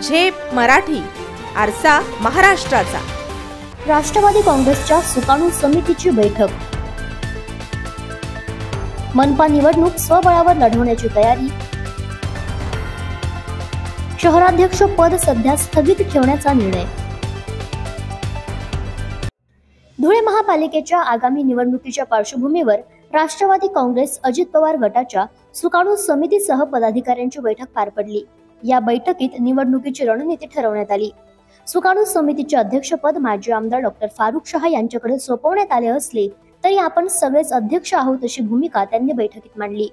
झेप मराठी, आरसा महाराष्ट्राचा। राष्ट्रवादी काँग्रेसच्या सुकाणू समितीची बैठक। मनपा निवडणूक स्वबळावर लढवण्याची तयारी। शहराध्यक्ष पद सध्या स्थगित ठेवण्याचा निर्णय। धुळे महापालिकेच्या आगामी निवडणुकीच्या पार्श्वभूमीवर राष्ट्रवादी काँग्रेस अजित पवार गटाच्या सुकाणू समितीसह पदाधिकाऱ्यांची बैठक पार पडली। या बैठकीत निवडणुकीची रणनीती ठरवण्यात आली। सुकाणू समितीचे अध्यक्षपद माजी आमदार डॉक्टर फारुख शाह यांच्याकडे सोपवण्यात आले असले तरी आपण सगळेच अध्यक्ष आहोत अशी भूमिका त्यांनी बैठकीत मांडली।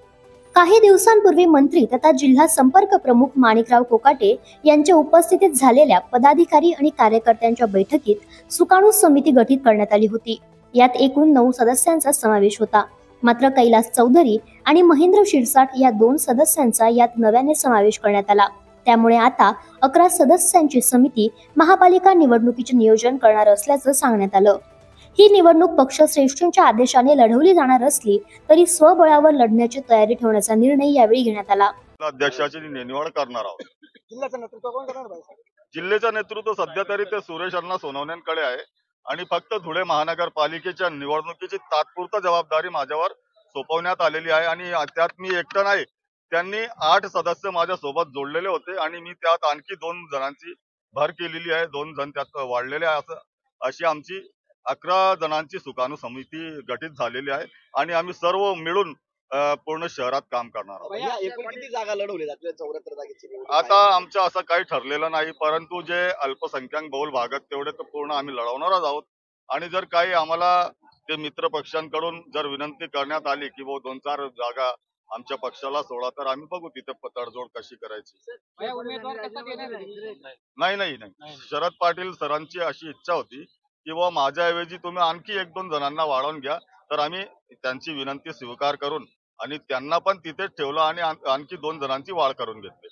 काही दिवसांपूर्वी मंत्री तथा जिल्हा संपर्क प्रमुख माणिकराव कोकाटे यांच्या उपस्थितीत झालेल्या पदाधिकारी आणि कार्यकर्त्यांच्या बैठकीत सुकाणू समिती गठीत करण्यात आली होती। यात एकूण 9 सदस्यांचा समावेश होता। मात्र कैलास चौधरी आणि महेंद्र शिरसाट या 2 सदस्यांचा यात नव्याने समावेश करण्यात आला। त्यामुळे आता 11 सदस्यांची समिती महापालिका निवडणुकीचे नियोजन करणार असल्याचं सांगण्यात आलं। ही निवडणूक पक्षश्रेष्ठींच्या आदेशाने लढवली जाणार असली तरी स्वबळावर लढण्याची तयारी ठेवण्याचा निर्णय यावेळी घेण्यात आला। अध्यक्षाची निवड करणार आहोत। जिल्ह्याचं नेतृत्व कोण करणार भाई? जिल्ह्याचं नेतृत्व सध्या तरी ते सुरेश अण्णा सोनवणेंकडे आहे आणि फक्त धुळे महानगरपालिकेच्या निवडणुकीची तात्पुरती जबाबदारी माझ्यावर सोपवण्यात आलेली आहे आणि त्यात मी एकटा नाही, त्यांनी 8 सदस्य माझ्या सोबत जोडलेले होते आणि मी त्यात आणखी 2 जणांची भर केलेली आहे। 2 जण त्यात वाढलेले आहे। अशी आमची 11 जणांची सुकाणू समिती गठीत झालेली आहे आणि आम्ही सर्व मिळून पूर्ण शहरात काम करणार आहोत। एकूण किती जागा लढवली जातील? 74 जागेची आता आमचं असं काही ठरलेलं नाही, परंतु जे अल्पसंख्याक बहुल भागात तेवढे तर पूर्ण आम्ही लढवणारच आहोत। आणि जर काही आम्हाला ते मित्र पक्षांकडून जर विनंती करण्यात आली की 2-4 जागा आमच्या पक्षाला सोडा तर आम्ही बघू तिथे तडजोड कशी करायची। नाही, शरद पाटील सरांची अशी इच्छा होती की माझ्याऐवजी तुम्ही आणखी 1-2 जणांना वाढवून घ्या, तर आम्ही त्यांची विनंती स्वीकार करून आणि त्यांना पण तिथेच ठेवलं आणि आणखी 2 जणांची वाढ करून घेतली।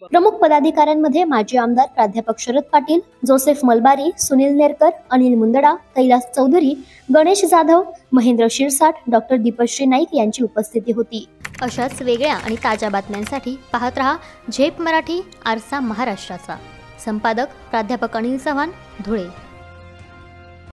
प्रमुख पदाधिकाऱ्यांमध्ये माजी आमदार प्राध्यापक शरद पाटील, जोसेफ मलबारी, सुनील नेरकर, अनिल मुंदडा, कैलास चौधरी, गणेश जाधव, महेंद्र शिरसाट, डॉक्टर दीपश्री नाईक यांची उपस्थिती होती। अशाच वेगळ्या आणि ताज्या बातम्यांसाठी पाहत रहा झेप मराठी, आरसा महाराष्ट्राचा। संपादक प्राध्यापक अनिल चव्हाण, धुळे।